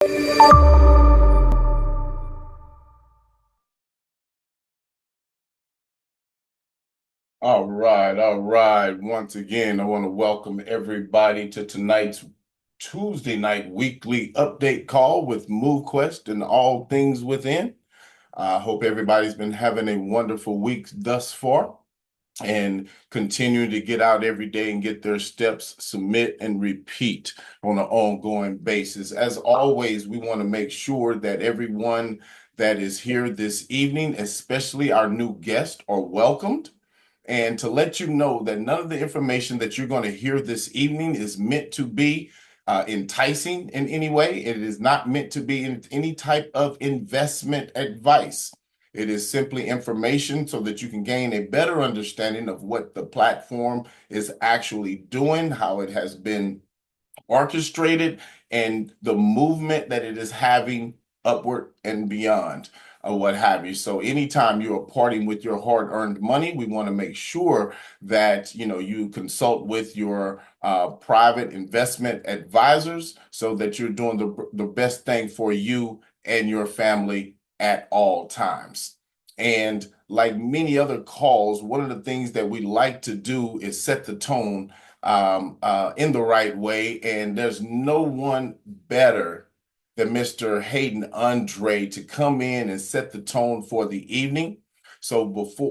All right, all right. Once again, I want to welcome everybody to tonight's Tuesday night weekly update call with MoveQuest and all things within. I hope everybody's been having a wonderful week thus far and continue to get out every day and get their steps, submit and repeat on an ongoing basis. As always, we want to make sure that everyone that is here this evening, especially our new guests, are welcomed, and to let you know that none of the information that you're going to hear this evening is meant to be enticing in any way. It is not meant to be in any type of investment advice. It is simply information so that you can gain a better understanding of what the platform is actually doing, how it has been orchestrated, and the movement that it is having upward and beyond, what have you. So anytime you are parting with your hard-earned money, we want to make sure that you consult with your private investment advisors so that you're doing the best thing for you and your family at all times. And like many other calls, one of the things that we like to do is set the tone in the right way. And there's no one better than Mr. Hayden Andre to come in and set the tone for the evening. So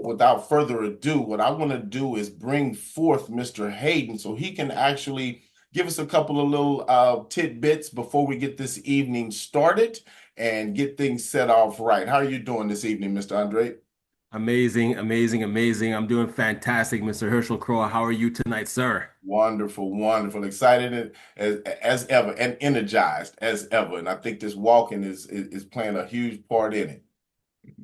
without further ado, what I want to do is bring forth Mr. Hayden so he can actually give us a couple of little tidbits before we get this evening started and get things set off right. How are you doing this evening, Mr. Andre? Amazing, amazing, amazing. I'm doing fantastic, Mr. Herschel Crow. How are you tonight, sir? Wonderful, wonderful, excited as ever, and energized as ever. And I think this walking is playing a huge part in it.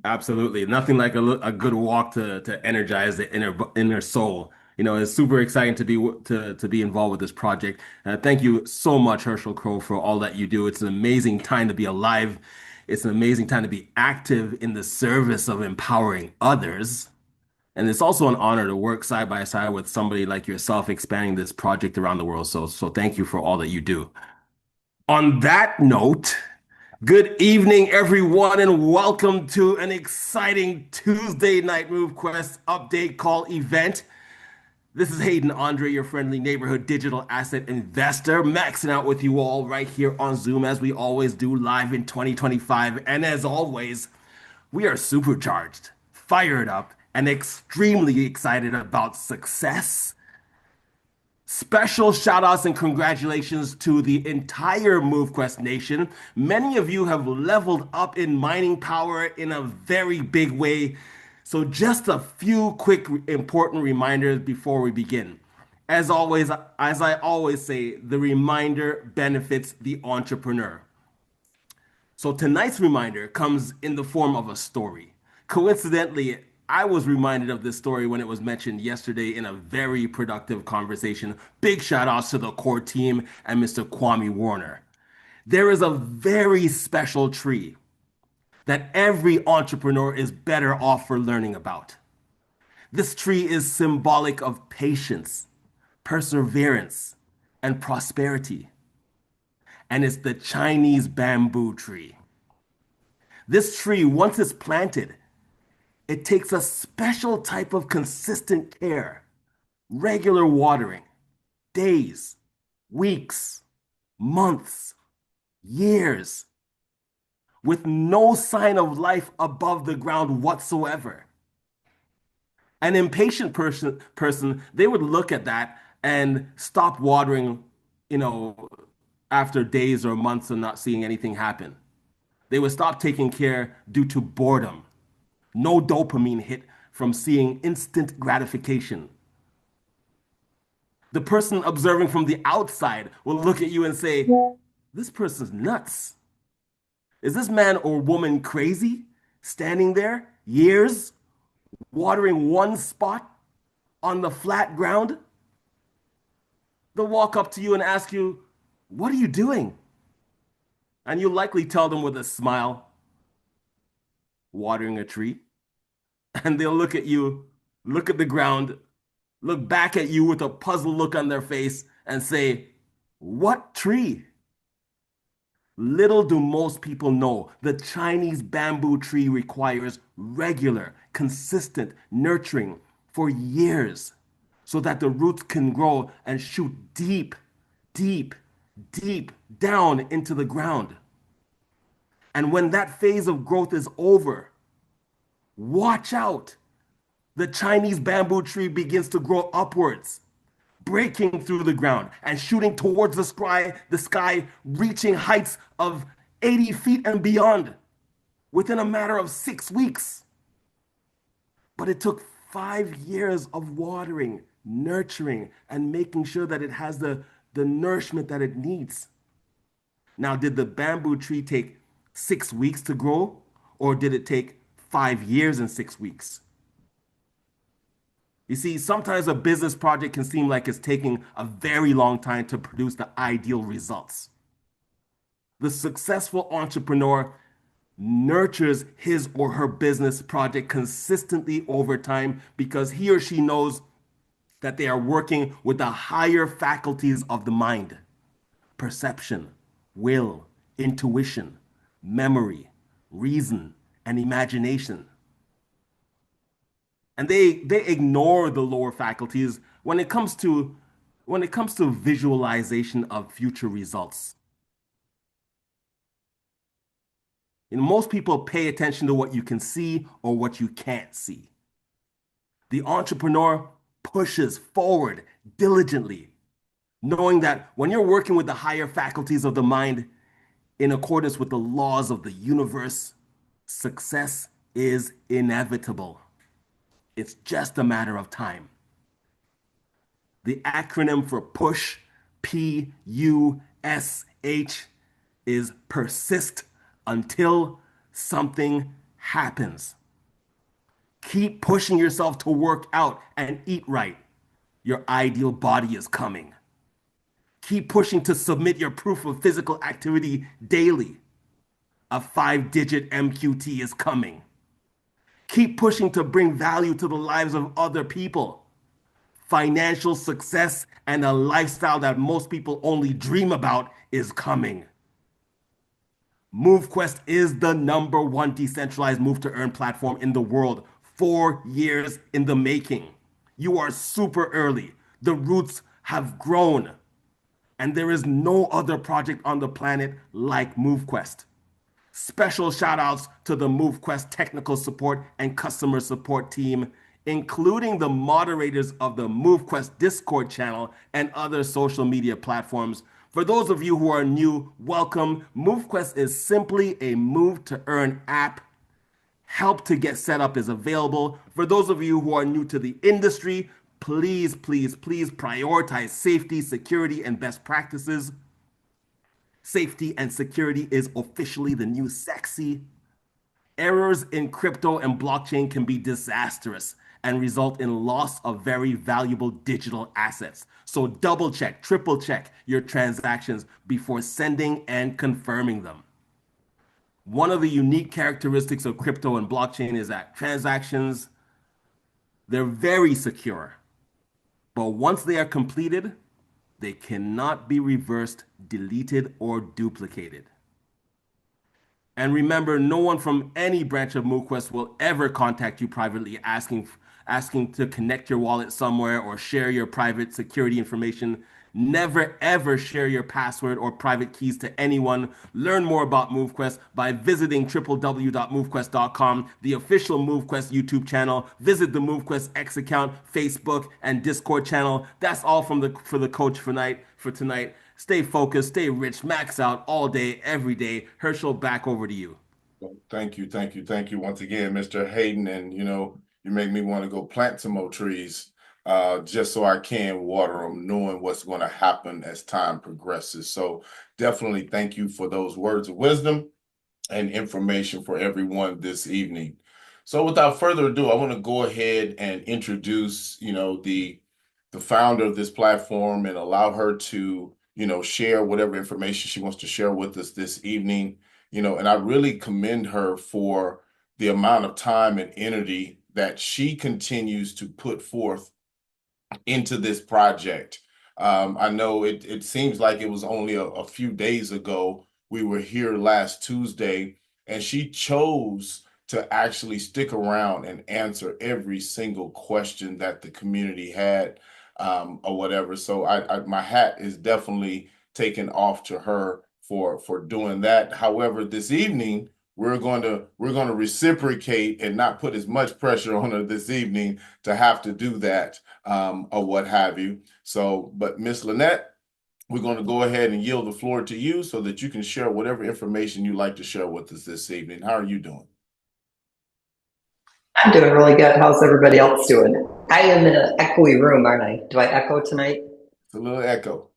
Absolutely. Nothing like a good walk to energize the inner soul. It's super exciting to be involved with this project. Thank you so much, Herschel Crow, for all that you do. It's an amazing time to be alive. It's an amazing time to be active in the service of empowering others. And it's also an honor to work side by side with somebody like yourself, expanding this project around the world. So thank you for all that you do. On that note, good evening, everyone, and welcome to an exciting Tuesday night MoveQuest update call event. This is Hayden Andre, your friendly neighborhood digital asset investor, maxing out with you all right here on Zoom as we always do live in 2025. And as always, we are supercharged, fired up, and extremely excited about success. Special shout outs and congratulations to the entire MoveQuest Nation. Many of you have leveled up in mining power in a very big way. So, just a few quick important reminders before we begin. As always, as I always say, the reminder benefits the entrepreneur. So tonight's reminder comes in the form of a story. Coincidentally, I was reminded of this story when it was mentioned yesterday in a very productive conversation. Big shout outs to the core team and Mr. Kwame Warner. There is a very special tree that every entrepreneur is better off for learning about. This tree is symbolic of patience, perseverance, and prosperity. And it's the Chinese bamboo tree. This tree, once it's planted, it takes a special type of consistent care, regular watering, days, weeks, months, years, with no sign of life above the ground whatsoever. An impatient person, they would look at that and stop watering, you know, after days or months of not seeing anything happen. They would stop taking care due to boredom. No dopamine hit from seeing instant gratification. The person observing from the outside will look at you and say, this person's nuts. Is this man or woman crazy? Standing there, years, watering one spot on the flat ground? They'll walk up to you and ask you, what are you doing? And you'll likely tell them with a smile, watering a tree. And they'll look at you, look at the ground, look back at you with a puzzled look on their face and say, what tree? Little do most people know the Chinese bamboo tree requires regular, consistent nurturing for years so that the roots can grow and shoot deep, deep, deep down into the ground. And when that phase of growth is over, watch out. The Chinese bamboo tree begins to grow upwards, breaking through the ground and shooting towards the sky, reaching heights of 80 feet and beyond within a matter of 6 weeks. But it took 5 years of watering, nurturing, and making sure that it has the nourishment that it needs. Now, did the bamboo tree take 6 weeks to grow, or did it take 5 years and 6 weeks? You see, sometimes a business project can seem like it's taking a very long time to produce the ideal results. The successful entrepreneur nurtures his or her business project consistently over time because he or she knows that they are working with the higher faculties of the mind: perception, will, intuition, memory, reason, and imagination. And they ignore the lower faculties when it comes to visualization of future results. Most people pay attention to what you can see or what you can't see. The entrepreneur pushes forward diligently, knowing that when you're working with the higher faculties of the mind in accordance with the laws of the universe, success is inevitable. It's just a matter of time. The acronym for PUSH, PUSH, is persist until something happens. Keep pushing yourself to work out and eat right. Your ideal body is coming. Keep pushing to submit your proof of physical activity daily. A 5-digit MQT is coming. Keep pushing to bring value to the lives of other people. Financial success and a lifestyle that most people only dream about is coming. MoveQuest is the #1 decentralized move to earn platform in the world, 4 years in the making. You are super early. The roots have grown, and there is no other project on the planet like MoveQuest. Special shout outs to the MoveQuest technical support and customer support team, including the moderators of the MoveQuest Discord channel and other social media platforms. For those of you who are new, welcome. MoveQuest is simply a move to earn app. Help to get set up is available. For those of you who are new to the industry, please, please, please prioritize safety, security, and best practices. Safety and security is officially the new sexy. Errors in crypto and blockchain can be disastrous and result in loss of very valuable digital assets. So double check, triple check your transactions before sending and confirming them. One of the unique characteristics of crypto and blockchain is that transactions, they're very secure, but once they are completed, they cannot be reversed, deleted, or duplicated. And remember, no one from any branch of MoveQuest will ever contact you privately asking to connect your wallet somewhere or share your private security information. Never ever share your password or private keys to anyone. Learn more about MoveQuest by visiting www.movequest.com, the official MoveQuest YouTube channel. Visit the MoveQuest X account, Facebook, and Discord channel. That's all for the coach for tonight. Stay focused, stay rich, max out all day, every day. Herschel, back over to you. Well, thank you, thank you, thank you once again, Mr. Hayden. And you make me want to go plant some more trees, just so I can water them, knowing what's going to happen as time progresses. So definitely thank you for those words of wisdom and information for everyone this evening. So without further ado, I want to go ahead and introduce, the founder of this platform and allow her to, share whatever information she wants to share with us this evening. And I really commend her for the amount of time and energy that she continues to put forth into this project. I know it seems like it was only a few days ago we were here last Tuesday, and she chose to actually stick around and answer every single question that the community had, or whatever. So my hat is definitely taken off to her for doing that. However, this evening we're going to reciprocate and not put as much pressure on her this evening to have to do that, or what have you. So, but Miss Lynette, we're going to go ahead and yield the floor to you so that you can share whatever information you'd like to share with us this evening. How are you doing? I'm doing really good. How's everybody else doing? I am in an echoey room, aren't I? Do I echo tonight? It's a little echo.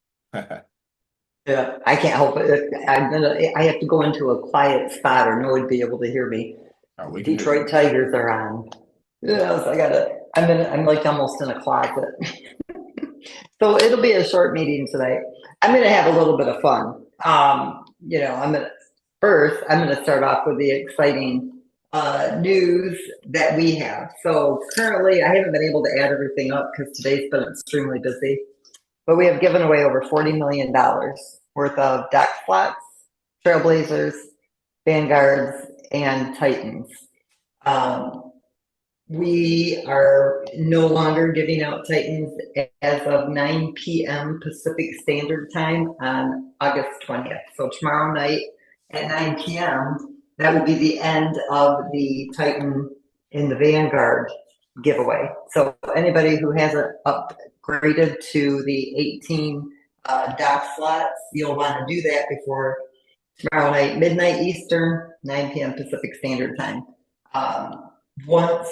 Yeah, I can't help it. I have to go into a quiet spot or no one would be able to hear me. We can hear Detroit you. Tigers are on. Yes, I'm like almost in a closet. So it'll be a short meeting tonight. I'm gonna have a little bit of fun. I'm gonna start off with the exciting news that we have. So currently, I haven't been able to add everything up because today's been extremely busy. But we have given away over $40 million worth of dock slots, Trailblazers, Vanguards, and Titans. Um, we are no longer giving out Titans as of 9 p.m. Pacific Standard Time on August 20th. So tomorrow night at 9 p.m., that will be the end of the Titan in the Vanguard giveaway. So anybody who hasn't upgraded to the 18 dock slots, you'll want to do that before tomorrow night, midnight Eastern, 9 p.m. Pacific Standard Time. Um, once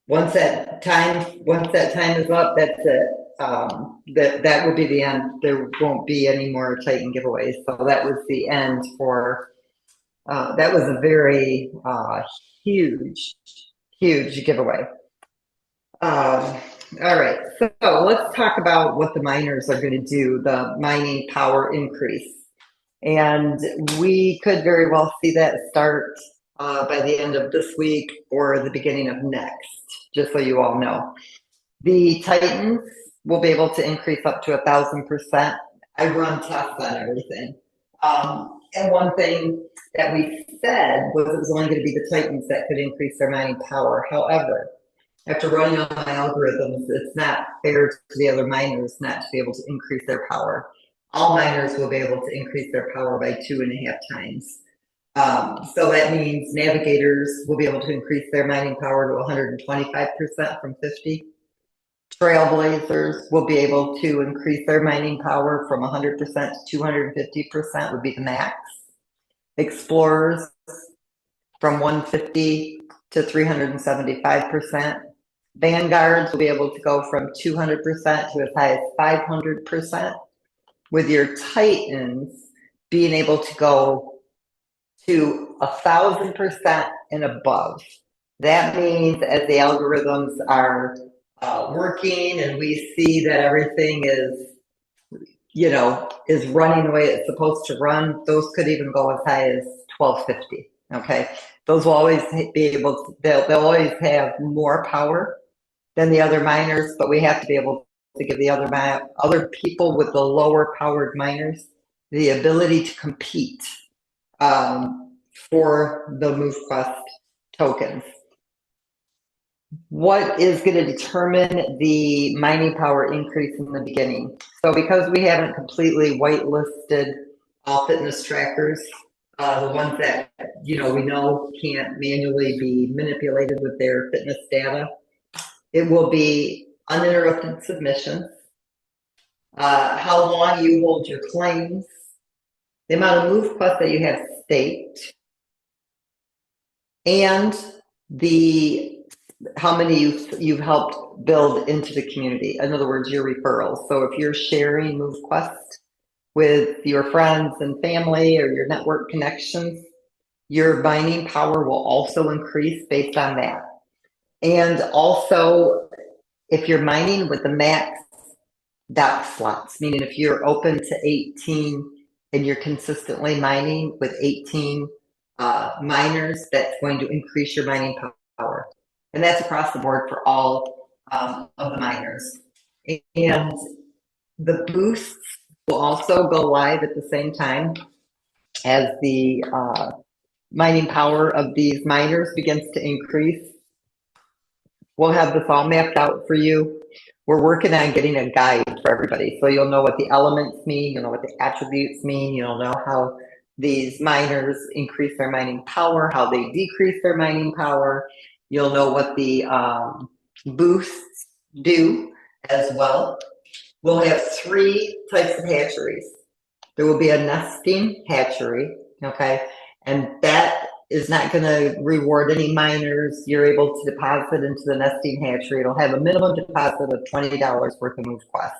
once that time is up, that's it. That will be the end. There won't be any more Titan giveaways. So that was the end for. That was a very huge, huge giveaway. All right, so let's talk about what the miners are going to do. The mining power increase. And we could very well see that start by the end of this week or the beginning of next, just so you all know. The Titans will be able to increase up to 1,000%. I run tests on everything. And one thing that we said was it was only going to be the Titans that could increase their mining power. However, after running all my algorithms, it's not fair to the other miners not to be able to increase their power. All miners will be able to increase their power by 2.5 times. So that means navigators will be able to increase their mining power to 125% from 50. Trailblazers will be able to increase their mining power from 100% to 250% would be the max. Explorers from 150 to 375%. Vanguards will be able to go from 200% to as high as 500%, with your Titans being able to go to 1,000% and above. That means as the algorithms are working and we see that everything is running the way it's supposed to run, those could even go as high as 1,250. Okay, those will always be able to, they'll always have more power than the other miners, but we have to be able to give the other people with the lower powered miners the ability to compete for the MoveQuest tokens. What is going to determine the mining power increase in the beginning? So because we haven't completely whitelisted all fitness trackers, the ones that we know can't manually be manipulated with their fitness data, it will be uninterrupted submissions, how long you hold your claims, the amount of MoveQuest that you have staked, and how many you've helped build into the community. In other words, your referrals. So if you're sharing MoveQuest with your friends and family or your network connections, your mining power will also increase based on that. And also, if you're mining with the max dock slots, meaning if you're open to 18 and you're consistently mining with 18 miners, that's going to increase your mining power. And that's across the board for all of the miners. And the boosts will also go live at the same time. as the mining power of these miners begins to increase. We'll have this all mapped out for you. We're working on getting a guide for everybody. So you'll know what the elements mean, you'll know what the attributes mean, you'll know how these miners increase their mining power, how they decrease their mining power. You'll know what the boosts do as well. We'll have 3 types of hatcheries. There will be a nesting hatchery, okay? And that is not going to reward any miners. You're able to deposit into the nesting hatchery. It'll have a minimum deposit of $20 worth of MoveQuest.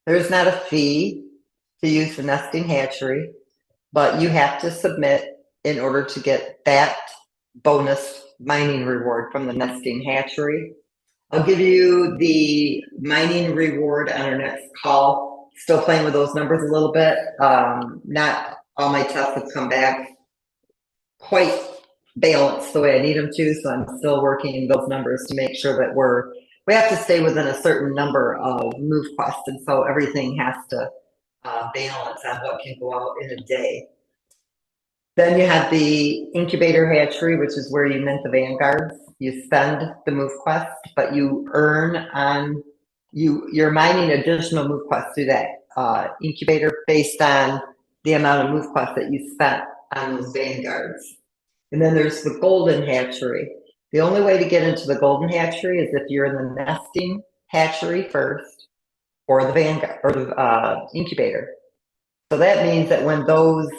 There's not a fee to use the nesting hatchery, but you have to submit in order to get that bonus mining reward from the nesting hatchery. I'll give you the mining reward on our next call. Still playing with those numbers a little bit. Not all my tests have come back quite balanced the way I need them to, so I'm still working those numbers to make sure that we have to stay within a certain number of MoveQuest, and so everything has to balance on what can go out in a day. Then you have the incubator hatchery, which is where you mint the vanguards. You spend the MoveQuest, but you earn on you're mining additional MoveQuest through that incubator based on the amount of MoveQuest that you spent on those vanguards. And then there's the golden hatchery. The only way to get into the golden hatchery is if you're in the nesting hatchery first, or the vanguard, or the incubator. So that means that when those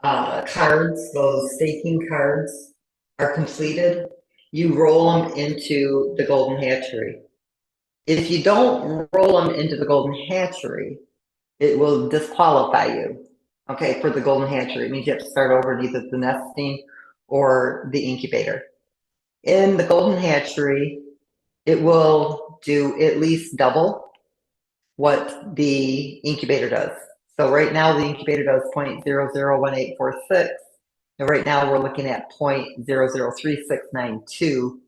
cards, those staking cards, are completed, you roll them into the golden hatchery. If you don't roll them into the golden hatchery, it will disqualify you, okay, for the golden hatchery. It means you have to start over in either the nesting or the incubator. In the golden hatchery, it will do at least double what the incubator does. So right now the incubator does 0.001846. And right now we're looking at 0.003692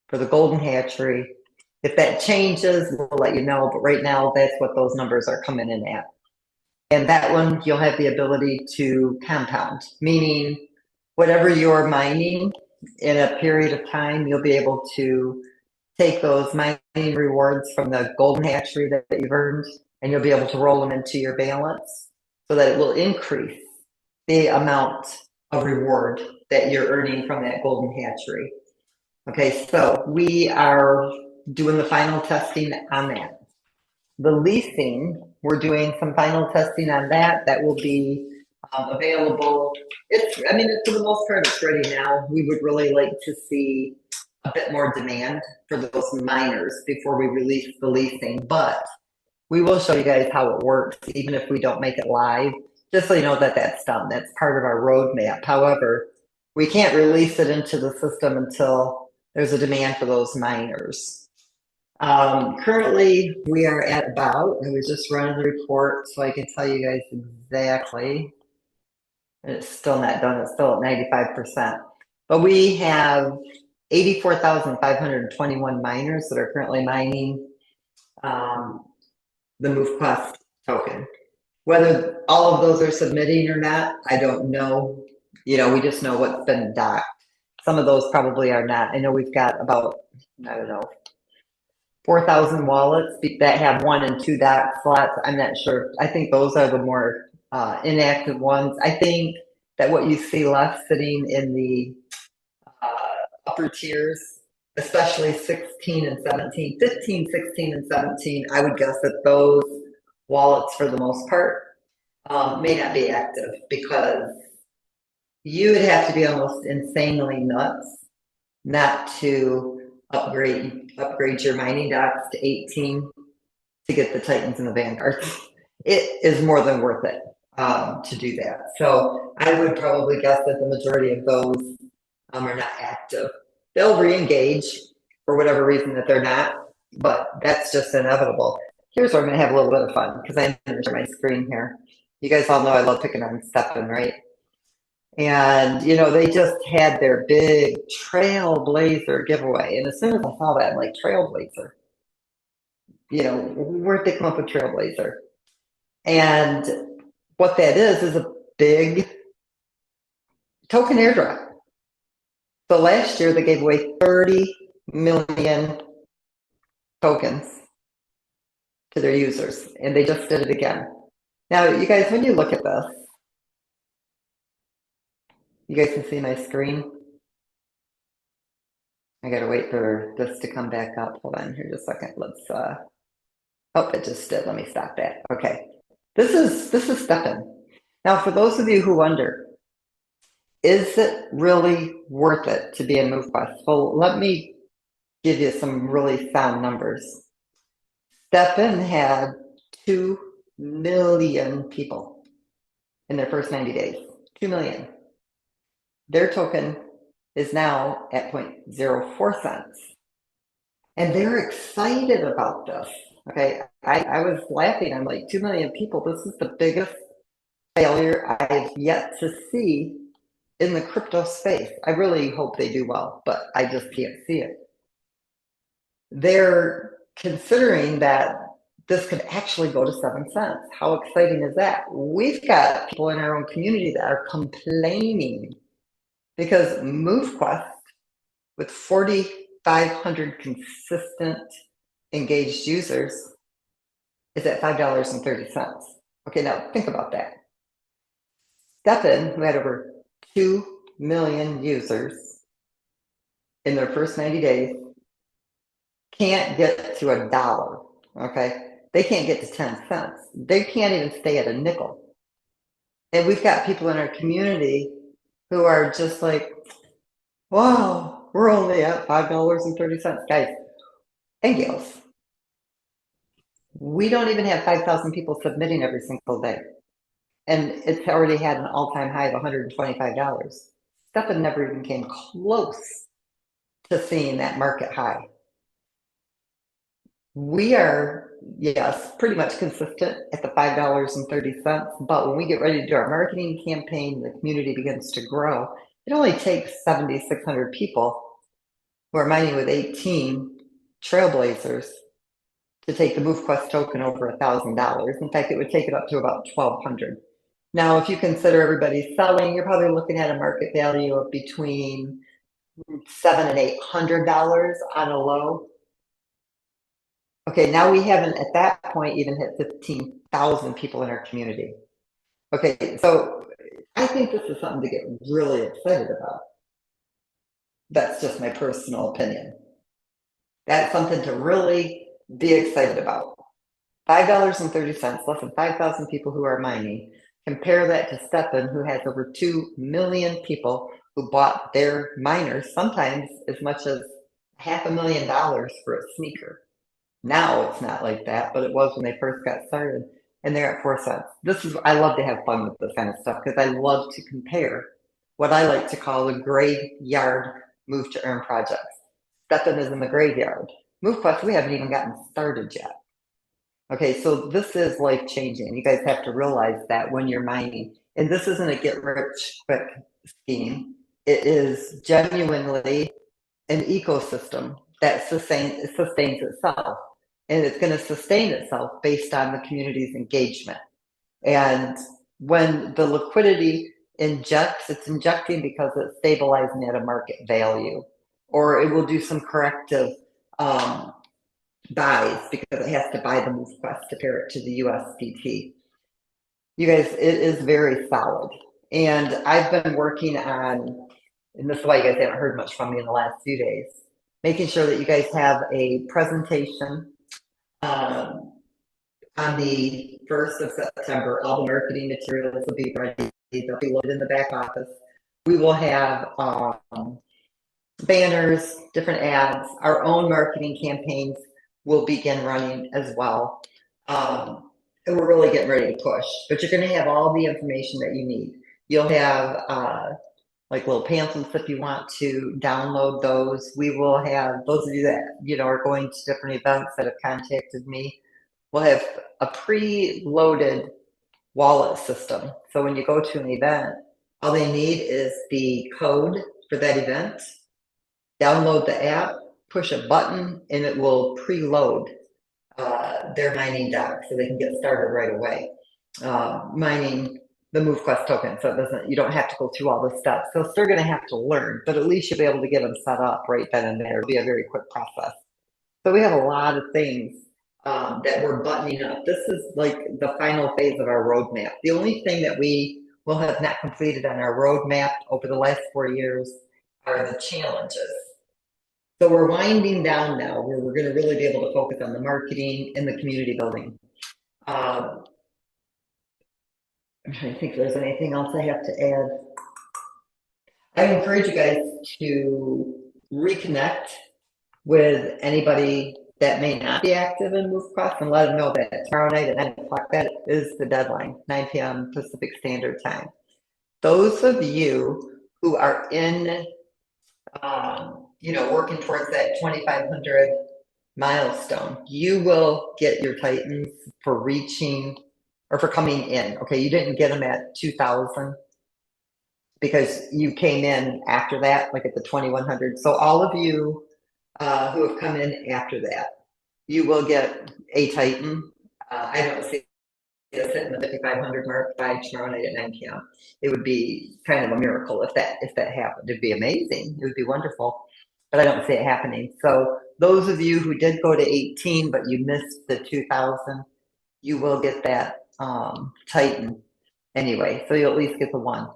for the golden hatchery. If that changes, we'll let you know, but right now that's what those numbers are coming in at. And that one, you'll have the ability to compound, meaning whatever you're mining in a period of time, you'll be able to take those mining rewards from the golden hatchery that you've earned, and you'll be able to roll them into your balance so that it will increase the amount of reward that you're earning from that golden hatchery. Okay, so we are doing the final testing on that. The leasing, we're doing some final testing on that. That will be available. I mean, for the most part, it's ready now. We would really like to see a bit more demand for those miners before we release the leasing, but we will show you guys how it works, even if we don't make it live, just so you know that that's done. That's part of our roadmap. However, we can't release it into the system until there's a demand for those miners. Currently, we are at about, I was just running the report so I can tell you guys exactly. It's still not done, it's still at 95%. But we have 84,521 miners that are currently mining the MoveQuest token. Whether all of those are submitting or not, I don't know. You know, we just know what's been docked. Some of those probably are not. I know we've got about, I don't know, 4,000 wallets that have 1 and 2 dock slots. I'm not sure. I think those are the more inactive ones. I think that what you see left sitting in the upper tiers, especially 16 and 17, 15, 16, and 17, I would guess that those wallets, for the most part, may not be active because you would have to be almost insanely nuts not to upgrade your mining docks to 18 to get the Titans and the Vanguards. It is more than worth it to do that. So I would probably guess that the majority of those are not active. They'll re-engage for whatever reason that they're not, but that's just inevitable. Here's where I'm going to have a little bit of fun because I'm going to share my screen here. You guys all know I love picking on Stefan, right? And, you know, they just had their big Trailblazer giveaway. And as soon as I saw that, I'm like, Trailblazer. You know, where'd they come up with Trailblazer? And what that is a big token airdrop. So last year they gave away 30 million tokens to their users, and they just did it again. Now, you guys, when you look at this, you guys can see my screen. I gotta wait for this to come back up. Hold on here just a second. Let's oh, it just did. Let me stop that. Okay. This is Stefan. Now, for those of you who wonder, is it really worth it to be in MoveQuest? Well, let me give you some really sound numbers. Stefan had 2 million people in their first 90 days. 2 million. Their token is now at 0.04 cents. And they're excited about this. Okay, I was laughing. I'm like, 2 million people. This is the biggest failure I've yet to see in the crypto space. I really hope they do well, but I just can't see it. They're considering that this could actually go to 7 cents. How exciting is that? We've got people in our own community that are complaining because MoveQuest, with 4,500 consistent engaged users, is at $5.30. Okay, now think about that. Stefan, who had over 2 million users in their first 90 days, can't get to $1. Okay, they can't get to 10 cents. They can't even stay at a nickel. And we've got people in our community who are just like, wow, we're only at $5.30. Guys and gals, we don't even have 5,000 people submitting every single day. And it's already had an all-time high of $125. Stefan never even came close to seeing that market high. We are, yes, pretty much consistent at the $5.30. But when we get ready to do our marketing campaign, the community begins to grow. It only takes 7,600 people who are mining with 18 trailblazers to take the MoveQuest token over $1,000. In fact, it would take it up to about 1,200. Now, if you consider everybody selling, you're probably looking at a market value of between $700 and $800 on a low. Okay, now we haven't at that point even hit 15,000 people in our community. Okay, so I think this is something to get really excited about. That's just my personal opinion. That's something to really be excited about. $5.30, less than 5,000 people who are mining. Compare that to Stefan, who has over 2 million people who bought their miners, sometimes as much as $500,000 for a sneaker. Now it's not like that, but it was when they first got started, and they're at 4 cents. I love to have fun with this kind of stuff because I love to compare what I like to call the graveyard move to earn projects. Stefan is in the graveyard. MoveQuest, we haven't even gotten started yet. Okay, so this is life changing. You guys have to realize that when you're mining, and this isn't a get rich quick scheme, it is genuinely an ecosystem that sustains itself. And it's going to sustain itself based on the community's engagement. And when the liquidity injects, it's injecting because it's stabilizing at a market value, or it will do some corrective buys because it has to buy the MoveQuest to pair it to the USDT. You guys, it is very solid. And I've been working on, and this is why you guys haven't heard much from me in the last few days, making sure that you guys have a presentation on the 1st of September. All the marketing materials will be ready. They'll be loaded in the back office. We will have banners, different ads, our own marketing campaigns will begin running as well. And we're really getting ready to push, but you're going to have all the information that you need. You'll have like little pamphlets if you want to download those. We will have, those of you that are going to different events that have contacted me, we'll have a pre-loaded wallet system. So when you go to an event, all they need is the code for that event, download the app, push a button, and it will preload their mining dock so they can get started right away. Mining the MoveQuest token, so you don't have to go through all the steps. So they're going to have to learn, but at least you'll be able to get them set up right then and there. It'll be a very quick process. So we have a lot of things that we're buttoning up. This is like the final phase of our roadmap. The only thing that we will have not completed on our roadmap over the last 4 years are the challenges. So we're winding down now, where we're going to really be able to focus on the marketing and the community building. I'm trying to think if there's anything else I have to add. I encourage you guys to reconnect with anybody that may not be active in MoveQuest and let them know that tomorrow night at 9 o'clock, that is the deadline, 9 p.m. Pacific Standard Time. Those of you who are in, working towards that 2,500 milestone, you will get your Titans for reaching or for coming in. Okay, you didn't get them at 2,000 because you came in after that, like at the 2,100. So all of you who have come in after that, you will get a Titan. I don't see us hitting the 5,500 mark by tomorrow night at 9 p.m. It would be kind of a miracle if that happened. It'd be amazing. It would be wonderful, but I don't see it happening. So those of you who did go to 18 but you missed the 2,000, you will get that Titan anyway. So you'll at least get the one.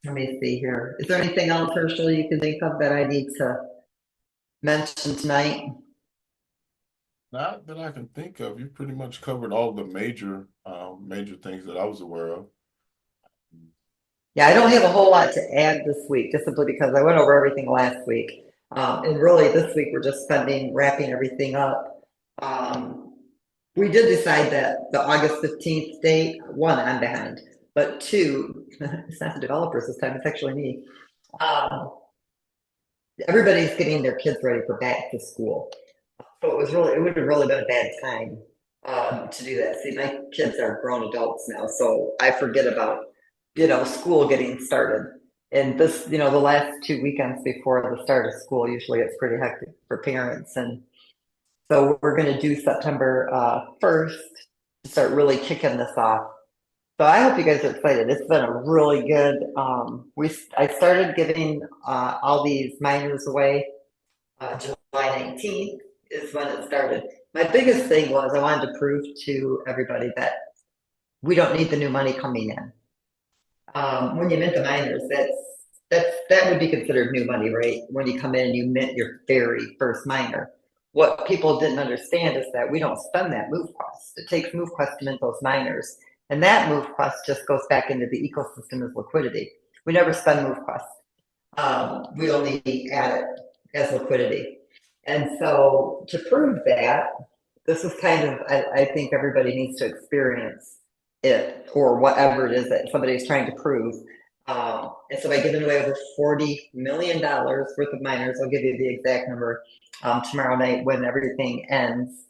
Let me see here. Is there anything else, Herschel, you can think of that I need to mention tonight? Not that I can think of. You pretty much covered all the major things that I was aware of. Yeah, I don't have a whole lot to add this week, just simply because I went over everything last week. And really this week we're just wrapping everything up. We did decide that the August 15th date, one, I'm behind, but two, it's not the developers this time, it's actually me. Everybody's getting their kids ready for back to school. So it would have really been a bad time to do that. See, my kids are grown adults now, so I forget about, school getting started. And this, the last 2 weekends before the start of school, usually it's pretty hectic for parents. And so we're going to do September 1st to start really kicking this off. So I hope you guys are excited. It's been a really good, I started giving all these miners away July 19th is when it started. My biggest thing was I wanted to prove to everybody that we don't need the new money coming in. When you mint the miners, that would be considered new money, right? When you come in and you mint your very first miner. What people didn't understand is that we don't spend that MoveQuest. It takes MoveQuest to mint those miners. And that MoveQuest just goes back into the ecosystem as liquidity. We never spend MoveQuest. We only add it as liquidity. And so to prove that, this is kind of, I think everybody needs to experience it or whatever it is that somebody's trying to prove. And so by giving away over $40 million worth of miners, I'll give you the exact number tomorrow night when everything ends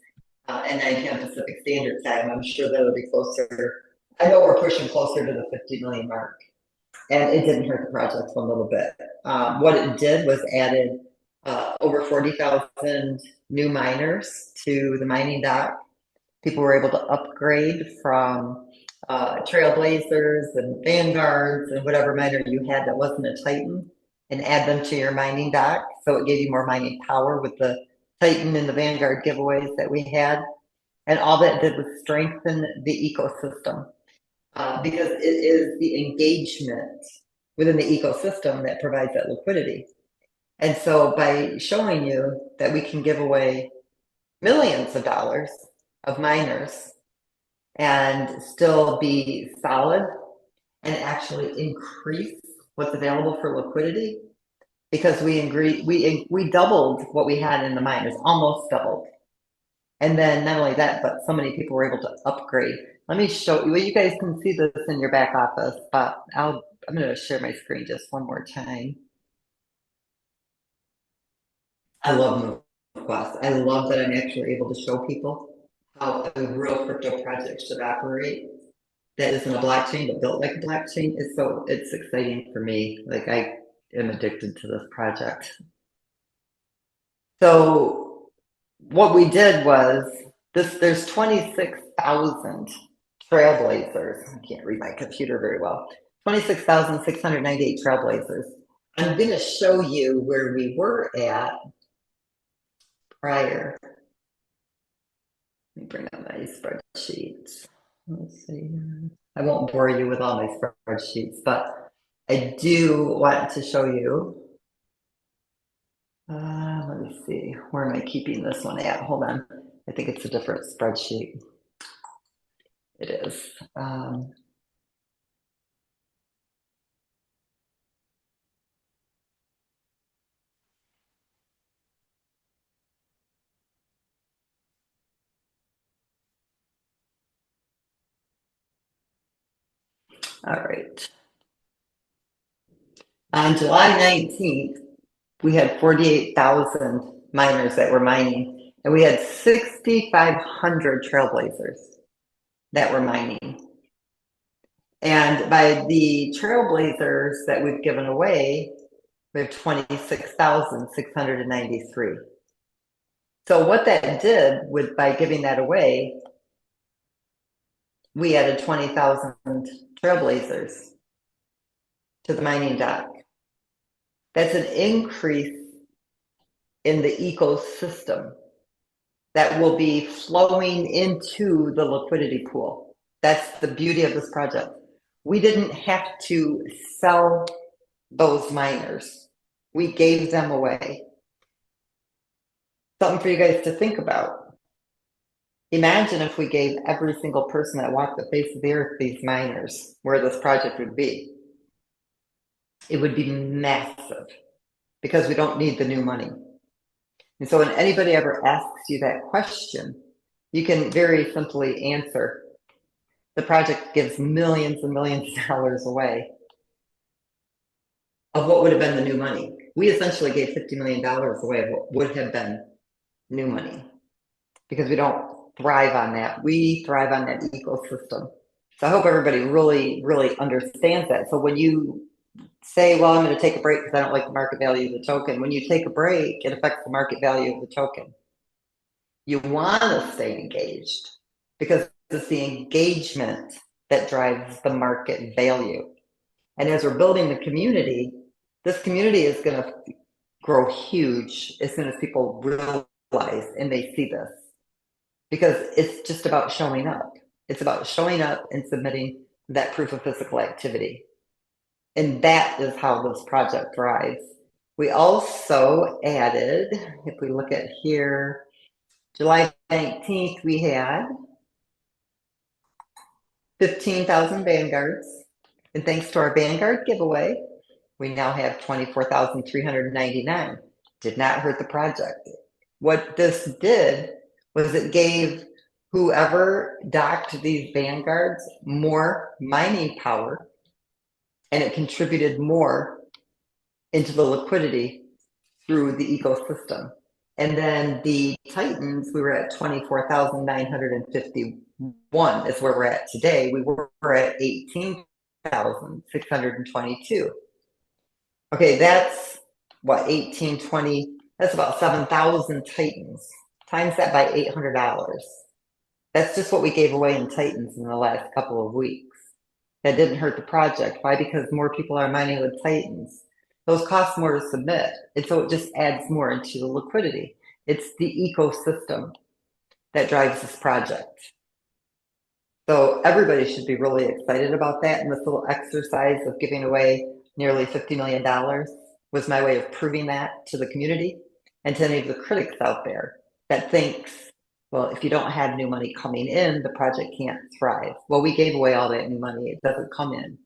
at 9 p.m. Pacific Standard Time. I'm sure that'll be closer. I know we're pushing closer to the 50 million mark, and it didn't hurt the project one little bit. What it did was added over 40,000 new miners to the mining dock. People were able to upgrade from Trailblazers and Vanguards and whatever miner you had that wasn't a Titan and add them to your mining dock. So it gave you more mining power with the Titan and the Vanguard giveaways that we had. And all that did was strengthen the ecosystem because it is the engagement within the ecosystem that provides that liquidity. And so by showing you that we can give away millions of dollars of miners and still be solid and actually increase what's available for liquidity, because we doubled what we had in the miners, almost doubled. And then not only that, but so many people were able to upgrade. Let me show you. Well, you guys can see this in your back office, but I'm going to share my screen just one more time. I love MoveQuest. I love that I'm actually able to show people how a real crypto project should operate. That isn't a blockchain, but built like a blockchain. It's exciting for me. Like I am addicted to this project. So what we did was there's 26,000 trailblazers. I can't read my computer very well. 26,698 trailblazers. I'm going to show you where we were at prior. Let me bring up my spreadsheets. Let's see. I won't bore you with all my spreadsheets, but I do want to show you. Let me see. Where am I keeping this one at? Hold on. I think it's a different spreadsheet. It is. All right. On July 19th, we had 48,000 miners that were mining, and we had 6,500 trailblazers that were mining. And by the trailblazers that we've given away, we have 26,693. So what that did with by giving that away, we added 20,000 trailblazers to the mining dock. That's an increase in the ecosystem that will be flowing into the liquidity pool. That's the beauty of this project. We didn't have to sell those miners. We gave them away. Something for you guys to think about. Imagine if we gave every single person that walked the face of the earth these miners, where this project would be. It would be massive because we don't need the new money. And so when anybody ever asks you that question, you can very simply answer. The project gives millions and millions of dollars away of what would have been the new money. We essentially gave $50 million away of what would have been new money because we don't thrive on that. We thrive on that ecosystem. So I hope everybody really, really understands that. So when you say, well, I'm going to take a break because I don't like the market value of the token. When you take a break, it affects the market value of the token. You want to stay engaged because it's the engagement that drives the market value. And as we're building the community, this community is going to grow huge as soon as people realize and they see this. Because it's just about showing up. It's about showing up and submitting that proof of physical activity. And that is how this project thrives. We also added, if we look at here, July 19th, we had 15,000 Vanguards. And thanks to our Vanguard giveaway, we now have 24,399. Did not hurt the project. What this did was it gave whoever docked these Vanguards more mining power, and it contributed more into the liquidity through the ecosystem. And then the Titans, we were at 24,951 is where we're at today. We were at 18,622. Okay, that's what, 1820, that's about 7,000 Titans. Times that by $800. That's just what we gave away in Titans in the last couple of weeks. That didn't hurt the project. Why? Because more people are mining with Titans. Those cost more to submit. And so it just adds more into the liquidity. It's the ecosystem that drives this project. So everybody should be really excited about that. And this little exercise of giving away nearly $50 million was my way of proving that to the community and to any of the critics out there that thinks, well, if you don't have new money coming in, the project can't thrive. Well, we gave away all that new money. It doesn't come in.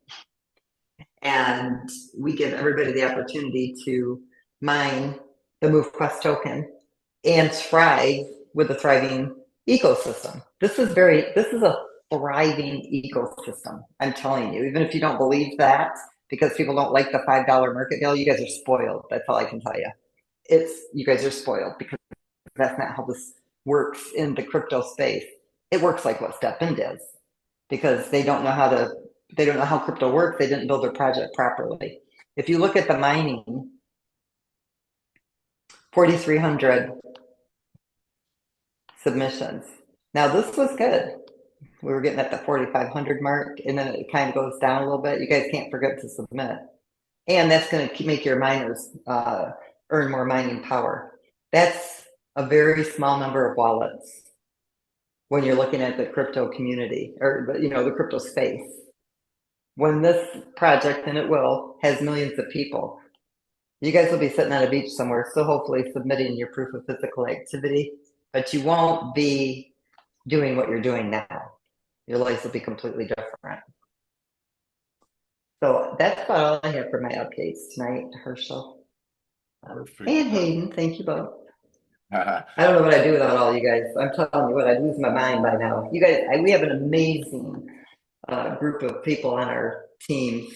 And we give everybody the opportunity to mine the MoveQuest token and thrive with a thriving ecosystem. This is a thriving ecosystem. I'm telling you, even if you don't believe that, because people don't like the $5 market value, you guys are spoiled. That's all I can tell you. You guys are spoiled because that's not how this works in the crypto space. It works like what StepN does because they don't know how crypto works. They didn't build their project properly. If you look at the mining, 4,300 submissions. Now this was good. We were getting at the 4,500 mark, and then it kind of goes down a little bit. You guys can't forget to submit. And that's going to make your miners earn more mining power. That's a very small number of wallets when you're looking at the crypto community or the crypto space. When this project, and it will, has millions of people, you guys will be sitting on a beach somewhere, so hopefully submitting your proof of physical activity, but you won't be doing what you're doing now. Your life will be completely different. So that's about all I have for my updates tonight, Herschel. Perfect. And Hayden, thank you both. Uh-huh. I don't know what I'd do without all you guys. I'm telling you what, I'd lose my mind by now. You guys, we have an amazing group of people on our teams,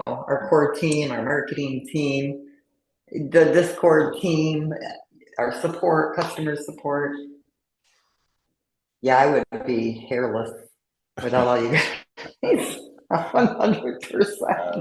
our core team, our marketing team, the Discord team, our support, customer support. Yeah, I would be hairless without all you guys. 100%.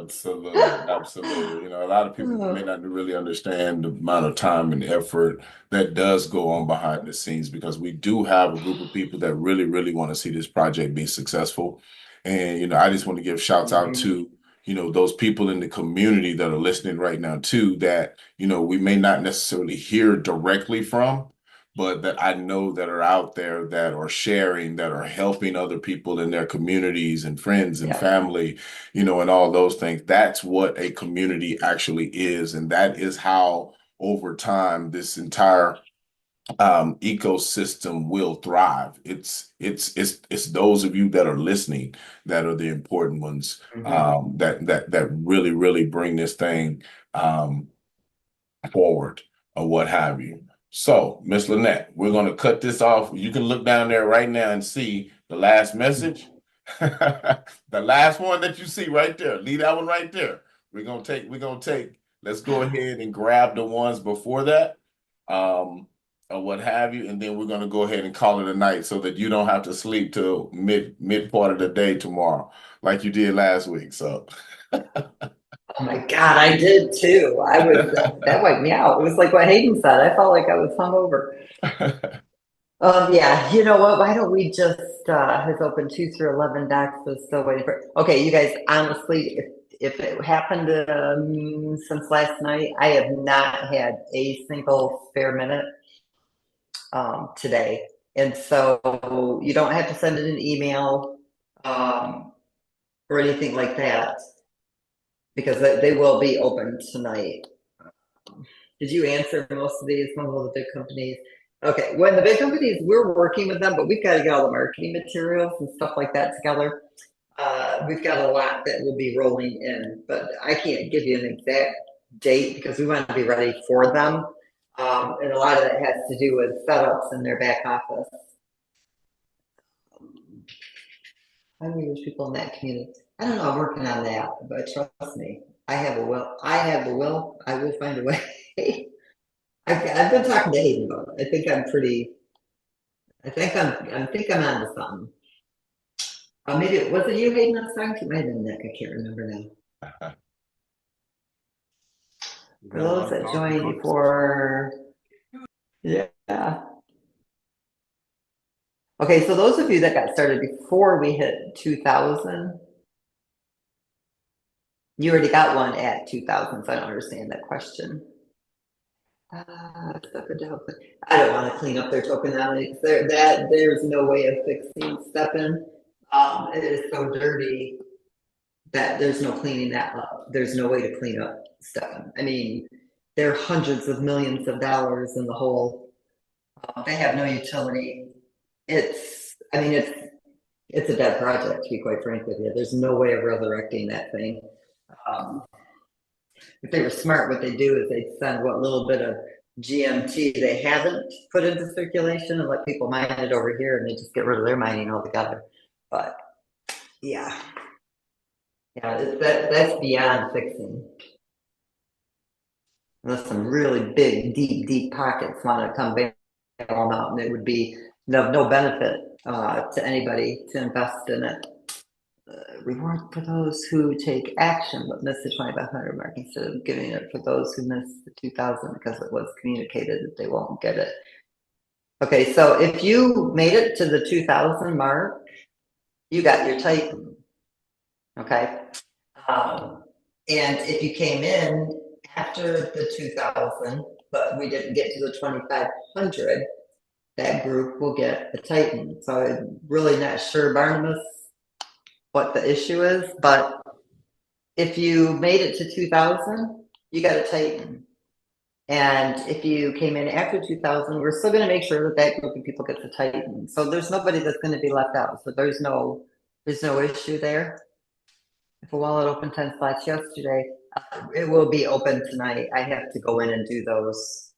Absolutely. A lot of people may not really understand the amount of time and effort that does go on behind the scenes because we do have a group of people that really, really want to see this project be successful. And, I just want to give shouts out to, those people in the community that are listening right now too, that, we may not necessarily hear directly from, but that I know that are out there that are sharing, that are helping other people in their communities and friends and family, and all those things. That's what a community actually is. And that is how over time this entire ecosystem will thrive. It's those of you that are listening that are the important ones, that really, really bring this thing forward or what have you. So, Miss Lynette, we're going to cut this off. You can look down there right now and see the last message. The last one that you see right there. Leave that one right there. Let's go ahead and grab the ones before that, or what have you, and then we're going to go ahead and call it a night so that you don't have to sleep till mid part of the day tomorrow, like you did last week. So Oh my God, I did too. That wiped me out. It was like what Hayden said. I felt like I was hungover. Yeah, you know what? Why don't we just has opened 2 through 11 docs, so still waiting for. Okay, you guys, honestly, if it happened since last night, I have not had a single spare minute today, and so you don't have to send it an email or anything like that because they will be open tonight. Did you answer most of these? Some of the big companies. Okay, when the big companies, we're working with them, but we've got to get all the marketing materials and stuff like that together. We've got a lot that will be rolling in, but I can't give you an exact date because we want to be ready for them. And a lot of that has to do with setups in their back office. How do we reach people in that community? I don't know. I'm working on that, but trust me, I have a will. I will find a way. I've been talking to Aiden about it. I think I'm onto something. Maybe it wasn't you, Hayden, I was talking to. Might have been Nick. I can't remember now. For those that joined before, yeah. Okay, so those of you that got started before we hit 2,000, you already got one at 2,000, so I don't understand that question. I don't want to clean up their tokenomics. There's no way of fixing STEPN. It is so dirty that there's no cleaning that up. There's no way to clean up STEPN. I mean, there are hundreds of millions of dollars in the hole. They have no utility. It's a dead project, to be quite frank with you. There's no way of resurrecting that thing. If they were smart, what they do is they'd send what little bit of GMT they haven't put into circulation and let people mine it over here, and they just get rid of their mining altogether. But yeah, that's beyond fixing. Unless some really big, deep pockets want to come bail them out, and it would be no benefit to anybody to invest in it. Reward for those who take action but miss the 2,500 mark instead of giving it for those who miss the 2,000 because it was communicated that they won't get it. Okay, so if you made it to the 2,000 mark, you got your Titan. Okay. And if you came in after the 2000, but we didn't get to the 2500, that group will get a Titan. So I'm really not sure, Barnabas, what the issue is, but if you made it to 2000, you got a Titan. And if you came in after 2000, we're still going to make sure that that group of people gets a Titan. So there's nobody that's going to be left out. So there's no issue there. If a wallet opened 10 slots yesterday, it will be open tonight. I have to go in and do those.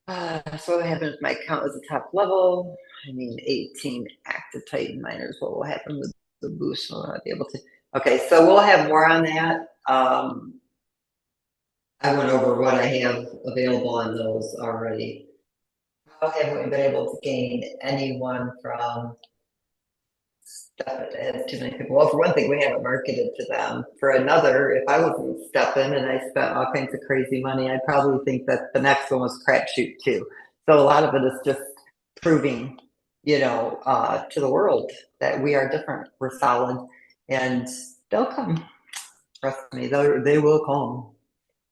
So what happens if my account is a top level? I mean, 18 active Titan miners. What will happen with the boost? Will I be able to? Okay, so we'll have more on that. I went over what I have available on those already. How have we been able to gain anyone from too many people? Well, for one thing, we haven't marketed to them. For another, if I wasn't stepping and I spent all kinds of crazy money, I'd probably think that the next one was crapshoot too. So a lot of it is just proving, to the world that we are different, we're solid, and they'll come. Trust me, they will come.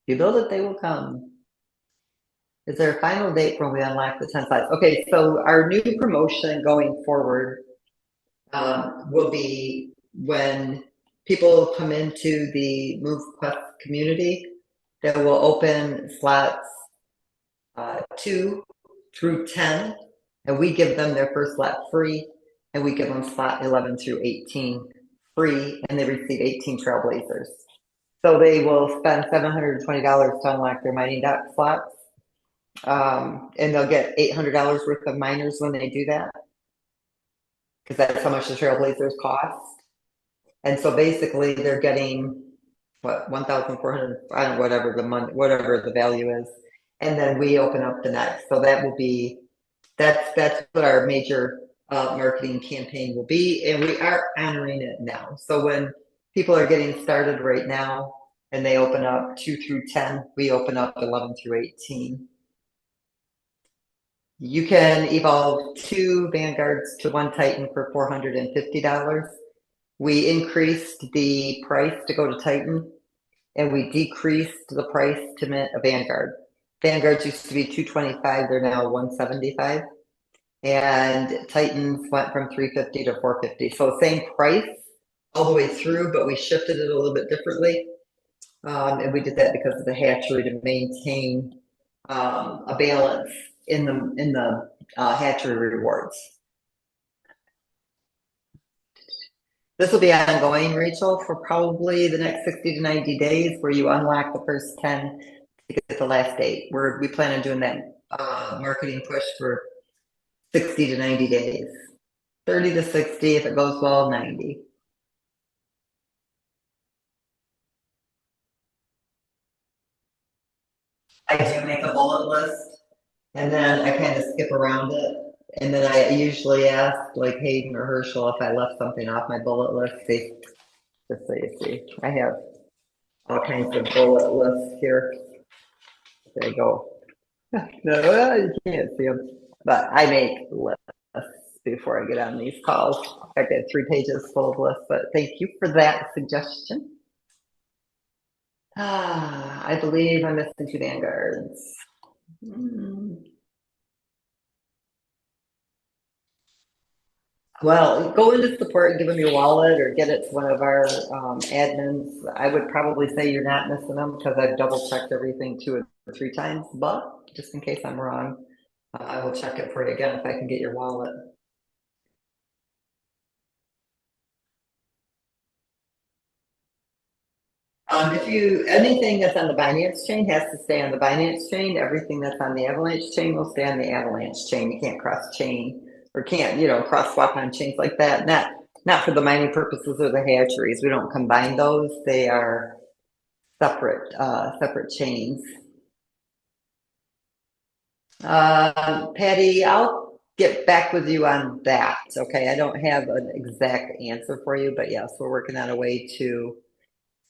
If you build it, they will come. Is there a final date for when we unlock the 10 sites? Okay, so our new promotion going forward will be when people come into the MoveQuest community, they will open slots 2 through 10, and we give them their first slot free, and we give them slot 11 through 18 free, and they receive 18 Trailblazers. So they will spend $720 to unlock their mining dock slots, and they'll get $800 worth of miners when they do that, because that's how much the Trailblazers cost. And so basically they're getting what, 1,400, I don't know, whatever the money, whatever the value is, and then we open up the next. So that will be, that's what our major marketing campaign will be, and we are honoring it now. So when people are getting started right now and they open up 2 through 10, we open up 11 through 18. You can evolve 2 Vanguards to 1 Titan for $450. We increased the price to go to Titan, and we decreased the price to mint a Vanguard. Vanguards used to be $225, they're now $175. And Titans went from $350 to $450. So same price all the way through, but we shifted it a little bit differently. And we did that because of the hatchery, to maintain a balance in the hatchery rewards. This will be ongoing, Rachel, for probably the next 60 to 90 days, where you unlock the first 10 to get the last 8. We plan on doing that marketing push for 60 to 90 days. 30 to 60, if it goes well, 90. I do make a bullet list, and then I kind of skip around it. And then I usually ask, like Hayden or Herschel, if I left something off my bullet list. See, just so you see, I have all kinds of bullet lists here. There you go. No, you can't see them, but I make lists before I get on these calls. I got 3 pages full of lists, but thank you for that suggestion. I believe I'm missing 2 Vanguards. Well, go into support and give them your wallet, or get it to one of our admins. I would probably say you're not missing them, because I've double checked everything 2 or 3 times, but just in case I'm wrong, I will check it for you again if I can get your wallet. Anything that's on the Binance chain has to stay on the Binance chain. Everything that's on the Avalanche chain will stay on the Avalanche chain. You can't cross chain, or can't, cross swap on chains like that. Not for the mining purposes or the hatcheries. We don't combine those. They are separate chains. Patty, I'll get back with you on that. Okay, I don't have an exact answer for you, but yes, we're working on a way to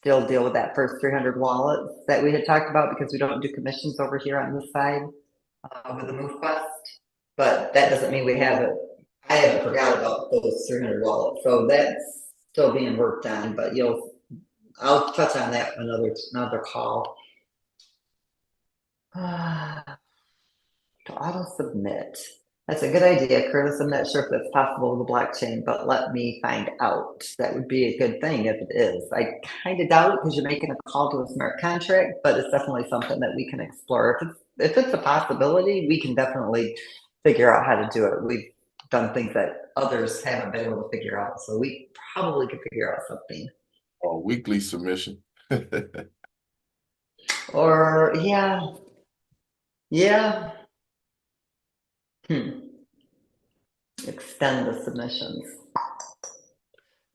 still deal with that first 300 wallets that we had talked about, because we don't do commissions over here on this side with the MoveQuest. But that doesn't mean we have it I haven't forgot about those 300 wallets, so that's still being worked on. But I'll touch on that another call. To auto submit. That's a good idea, Curtis. I'm not sure if that's possible with the blockchain, but let me find out. That would be a good thing if it is. I kind of doubt it because you're making a call to a smart contract, but it's definitely something that we can explore. If it's a possibility, we can definitely figure out how to do it. We've done things that others haven't been able to figure out, so we probably could figure out something. Or weekly submission. Or yeah. Extend the submissions.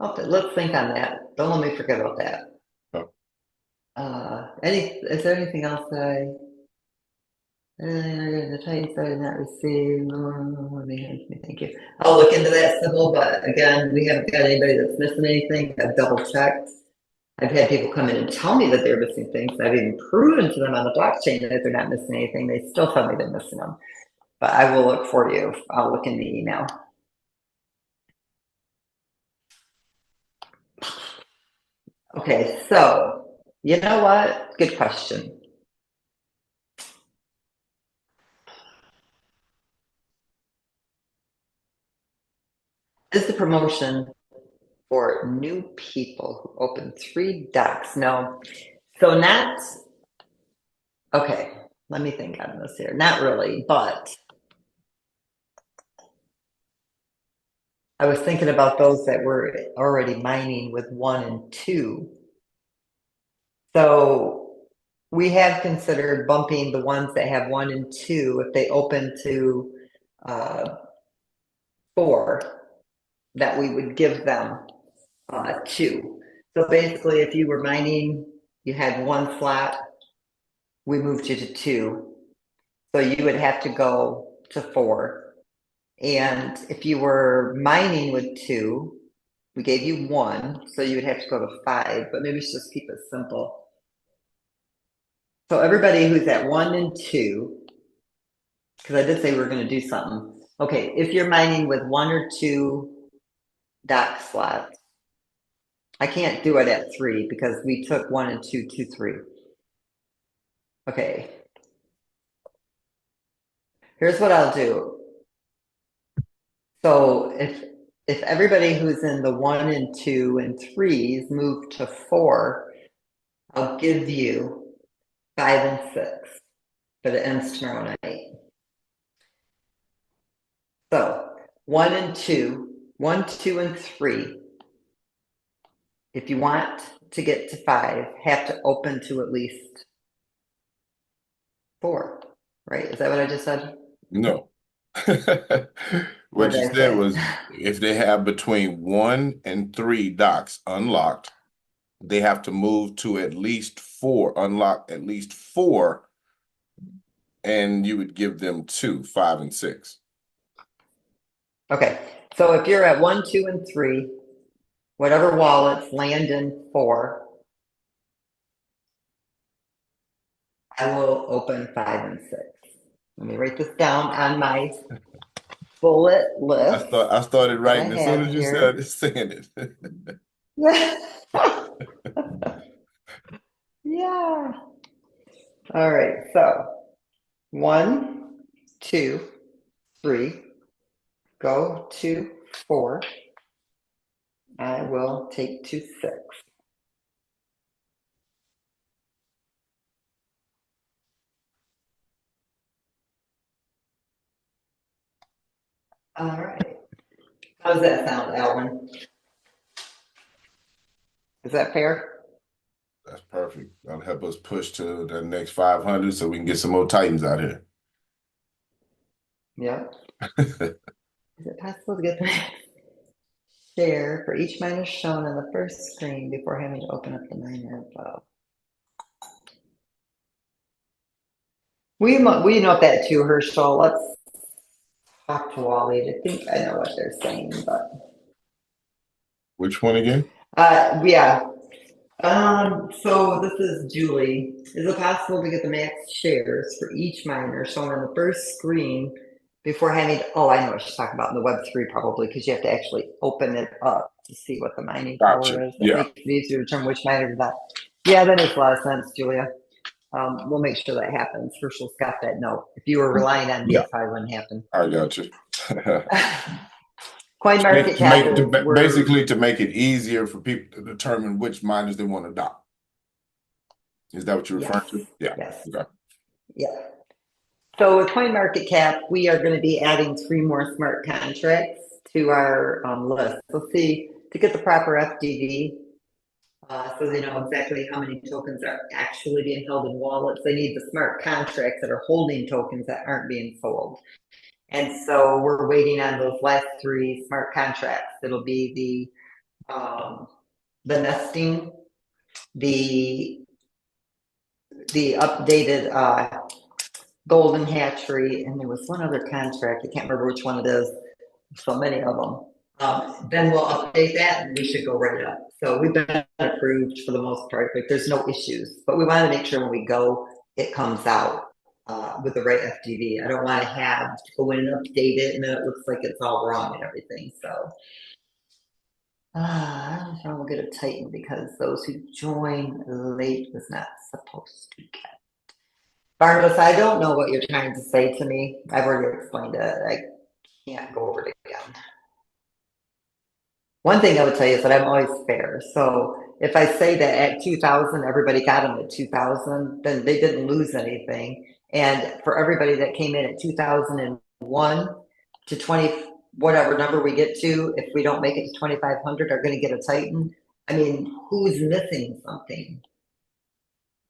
Okay, let's think on that. Don't let me forget about that. Oh. Is there anything else that the Titans did not receive? Thank you. I'll look into that, Sybil, but again, we haven't got anybody that's missing anything. I've double checked. I've had people come in and tell me that they're missing things. I've even proven to them on the blockchain that they're not missing anything. They still tell me they're missing them. But I will look for you. I'll look in the email. Okay, so you know what? Good question. Is the promotion for new people who open 3 decks? No. So not, okay, let me think on this here. Not really, but I was thinking about those that were already mining with 1 and 2. So we have considered bumping the ones that have 1 and 2 if they open to 4, that we would give them 2. So basically, if you were mining, you had 1 slot, we moved you to 2. So you would have to go to 4. And if you were mining with 2, we gave you 1, so you would have to go to 5, but maybe just keep it simple. So everybody who's at 1 and 2, because I did say we were going to do something. Okay, if you're mining with 1 or 2 dock slots, I can't do it at 3 because we took 1 and 2 to 3. Okay. Here's what I'll do. So if everybody who's in the 1 and 2 and 3s move to 4, I'll give you 5 and 6, but it ends tomorrow night. So 1 and 2, 1, 2, and 3. If you want to get to 5, have to open to at least 4, right? Is that what I just said? No. What did you I said say? was if they have between 1 and 3 docks unlocked, they have to move to at least 4, unlock at least 4, and you would give them 2, 5, and 6. Okay, so if you're at 1, 2, and 3, whatever wallets land in 4, I will open 5 and 6. Let me write this down on my bullet list. I started writing as soon have as you here. started saying it. Yeah. All right, so 1, 2, 3, go to 4. I will take to 6. All right. How does that sound, Alvin? Is that fair? That's perfect. That'll help us push to the next 500 so we can get some more Titans out here. Yep. Is it possible to get the share for each miner shown on the first screen before having to open up the miner info? We note that too, Herschel. Let's talk to Wally. I think I know what they're saying, but Which one again? yeah. So this is Julie. Is it possible to get the max shares for each miner shown on the first screen before having, oh, I know what she's talking about in the Web3 probably, because you have to actually open it up to see what the mining Gotcha. power is. That Yeah. makes it easier to determine which miner is that. Yeah, that makes a lot of sense, Julia. We'll make sure that happens. Herschel's got that note. If you were relying on me, Yeah. it probably wouldn't happen. I got you. Coin market cap is Basically to make it easier for people to determine which miners they want to adopt. Is that what you're referring to? Yeah. Yes. Okay. Yeah. So with coin market cap, we are going to be adding 3 more smart contracts to our list. We'll see to get the proper FDV, so they know exactly how many tokens are actually being held in wallets. They need the smart contracts that are holding tokens that aren't being sold. And so we're waiting on those last 3 smart contracts. It'll be the nesting, the updated golden hatchery, and there was one other contract. I can't remember which one it is. So many of them. Then we'll update that, and we should go right up. So we've been approved for the most part. Like there's no issues, but we want to make sure when we go, it comes out with the right FDV. I don't want to have to go in and update it, and then it looks like it's all wrong and everything. So I don't know if I'll get a Titan because those who join late was not supposed to get. Barnabas, I don't know what you're trying to say to me. I've already explained it. I can't go over it again. One thing I would tell you is that I'm always fair. So if I say that at 2000, everybody got them at 2000, then they didn't lose anything. And for everybody that came in at 2001 to 20, whatever number we get to, if we don't make it to 2500, are going to get a Titan. I mean, who's missing something?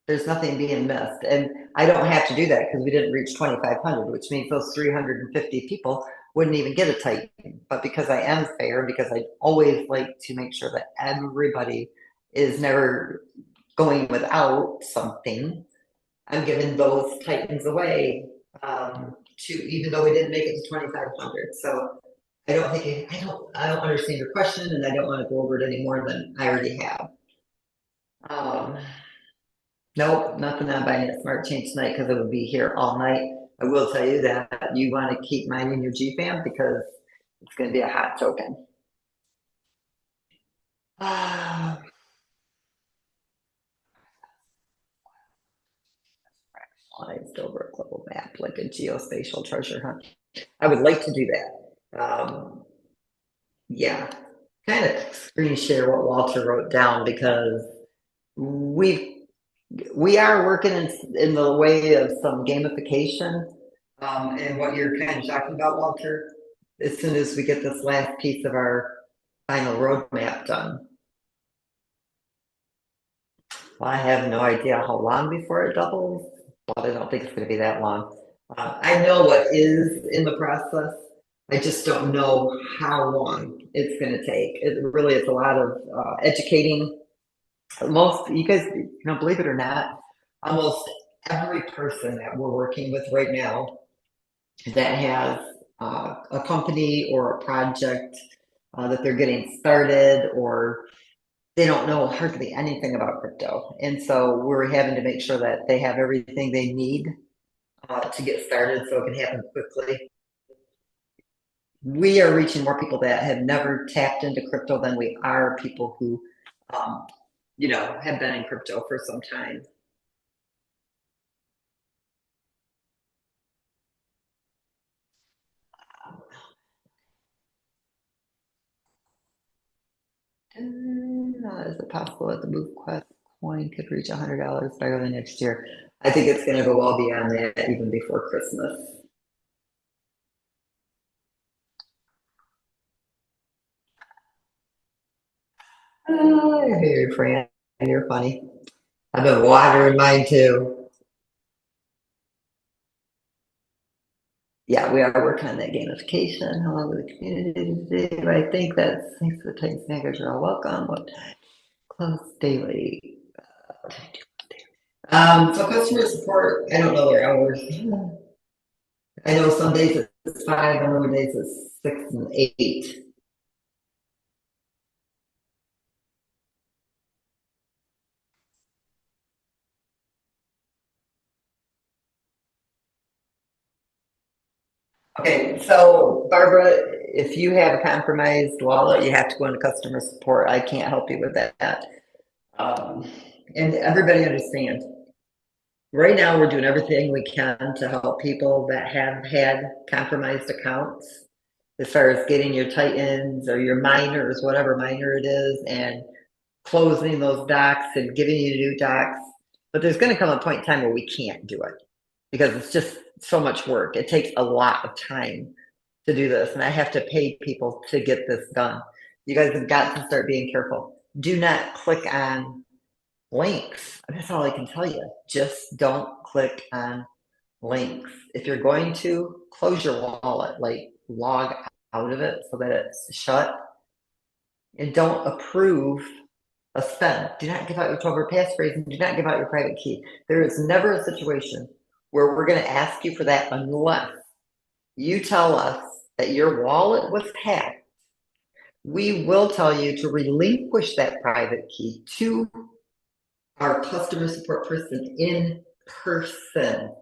There's nothing being missed. And I don't have to do that because we didn't reach 2500, which means those 350 people wouldn't even get a Titan. But because I am fair, because I always like to make sure that everybody is never going without something, I'm giving those Titans away even though we didn't make it to 2500. So I don't understand your question, and I don't want to go over it any more than I already have. Nope, nothing on buying a smart chain tonight because it would be here all night. I will tell you that you want to keep mining your GFAM because it's going to be a hot token. Fractionalized over a global map like a geospatial treasure hunt. I would like to do that. Yeah, kind of screen share what Walter wrote down because we are working in the way of some gamification, and what you're kind of talking about, Walter, as soon as we get this last piece of our final roadmap done. Well, I have no idea how long before it doubles, but I don't think it's going to be that long. I know what is in the process. I just don't know how long it's going to take. It really is a lot of educating. Most, you guys, believe it or not, almost every person that we're working with right now that has a company or a project that they're getting started, or they don't know hardly anything about crypto. And so we're having to make sure that they have everything they need to get started so it can happen quickly. We are reaching more people that have never tapped into crypto than we are people who, have been in crypto for some time. Is it possible that the MoveQuest coin could reach $100 by early next year? I think it's going to go well beyond that, even before Christmas. I hear you, Fran. You're funny. I've been watering mine too. Yeah, we are working on that gamification. Hello to the community today. I think that thanks to the Titan Snaggers are all welcome. But close daily. So customer support, I don't know their hours. I know some days it's 5, and other days it's 6 and 8. Okay, so Barbara, if you have a compromised wallet, you have to go into customer support. I can't help you with that. Um, and everybody understand. Right now, we're doing everything we can to help people that have had compromised accounts, as far as getting your Titans or your miners, whatever miner it is, and closing those docs and giving you new docs. But there's going to come a point in time where we can't do it because it's just so much work. It takes a lot of time to do this, and I have to pay people to get this done. You guys have got to start being careful. Do not click on links. That's all I can tell you. Just don't click on links. If you're going to close your wallet, like log out of it so that it's shut, and don't approve a spend. Do not give out your 12-word passphrase and do not give out your private key. There is never a situation where we're going to ask you for that unless you tell us that your wallet was hacked. We will tell you to relinquish that private key to our customer support person in person.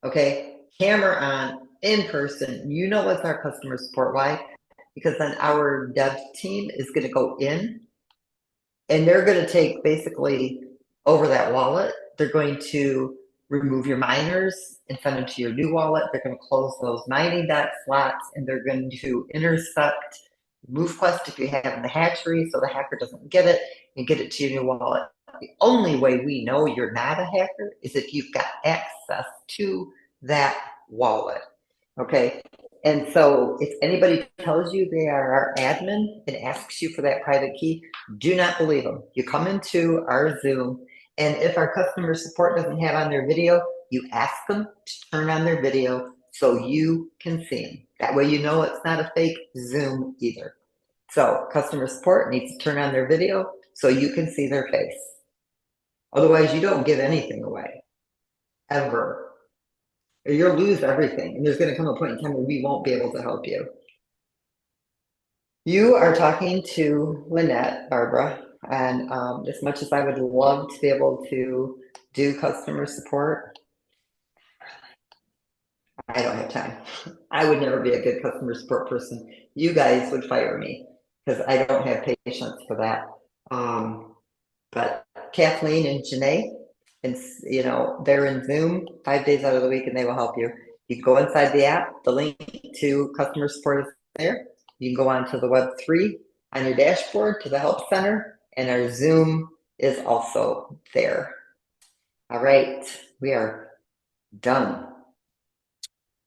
Okay, camera on, in person. You know what's our customer support. Why? Because then our dev team is going to go in and they're going to take basically over that wallet. They're going to remove your miners and send them to your new wallet. They're going to close those mining dot slots and they're going to intercept MoveQuest if you have in the hatchery so the hacker doesn't get it and get it to your new wallet. The only way we know you're not a hacker is if you've got access to that wallet. Okay. And so if anybody tells you they are our admin and asks you for that private key, do not believe them. You come into our Zoom, and if our customer support doesn't have on their video, you ask them to turn on their video so you can see them. That way you know it's not a fake Zoom either. So customer support needs to turn on their video so you can see their face. Otherwise, you don't give anything away, ever. Or you'll lose everything, and there's going to come a point in time where we won't be able to help you. You are talking to Lynette, Barbara, and as much as I would love to be able to do customer support, I don't have time. I would never be a good customer support person. You guys would fire me because I don't have patience for that. But Kathleen and Janae, and you know, they're in Zoom 5 days out of the week and they will help you. You can go inside the app, the link to customer support is there. You can go on to the Web3 on your dashboard to the help center, and our Zoom is also there. All right, we are done.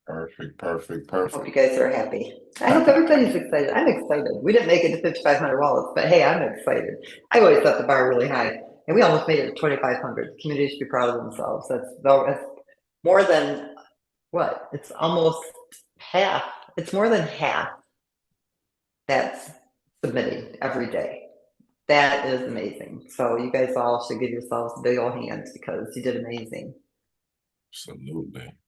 Perfect. Hope you guys are happy. I hope everybody's excited. I'm excited. We didn't make it to 5,500 wallets, but hey, I'm excited. I always set the bar really high, and we almost made it to 2,500. The community should be proud of themselves. That's more than what? It's almost half. It's more than half that's submitting every day. That is amazing. So you guys all should give yourselves big old hands because you did amazing.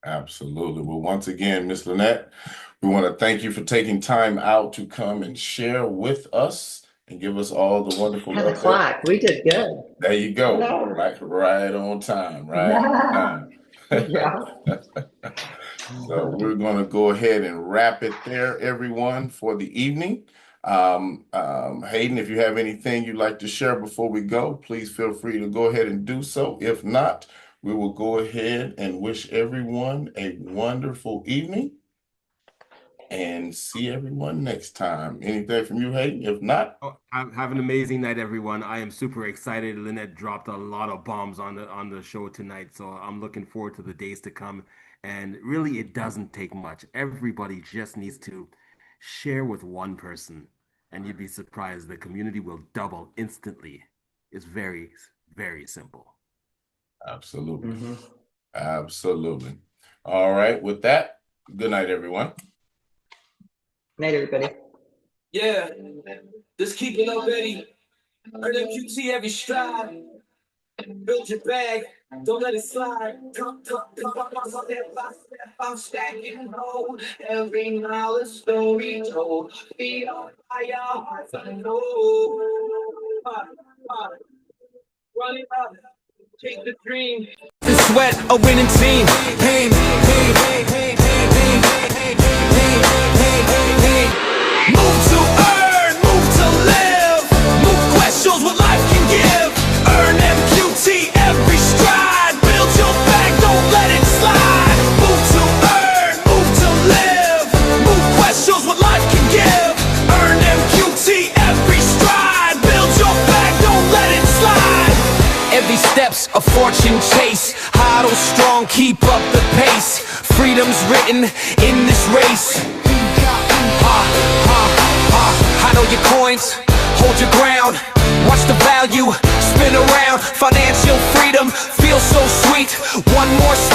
Absolutely. Well, once again, Miss Lynette, we want to thank you for taking time out to come and share with us and give us all the wonderful 10 o'clock. We did good. There you go. No. Right on time. Right on time. Yeah. So we're going to go ahead and wrap it there, everyone, for the evening. Hayden, if you have anything you'd like to share before we go, please feel free to go ahead and do so. If not, we will go ahead and wish everyone a wonderful evening and see everyone next time. Anything from you, Hayden? If not, Have an amazing night, everyone. I am super excited. Lynette dropped a lot of bombs on the show tonight, so I'm looking forward to the days to come. And really, it doesn't take much. Everybody just needs to share with one person, and you'd be surprised. The community will double instantly. It's very, very simple. Absolutely. Absolutely. All right. With that, good night, everyone. Night, everybody. Yeah, just keep it up, Betty. Earn that QT every stride. Build your bag, don't let it slide. Come, I'm stacking hold. Every mile a story told. Feet on fire, hearts I know. Run it up, take the dream. The sweat, a winning team. Hey, hey, hey, hey, hey, hey, hey, hey, hey. Move to earn, move to live. MoveQuest shows what life can give. Earn MQT every stride. Build your bag, don't let it slide. Move to earn, move to live. MoveQuest shows what life can give. Earn MQT every stride. Build your bag, don't let it slide. Every step's a fortune chase. Huddle strong, keep up the pace. Freedom's written in this race. Huddle your coins, hold your ground. Watch the value spin around. Financial freedom feels so sweet. One more step.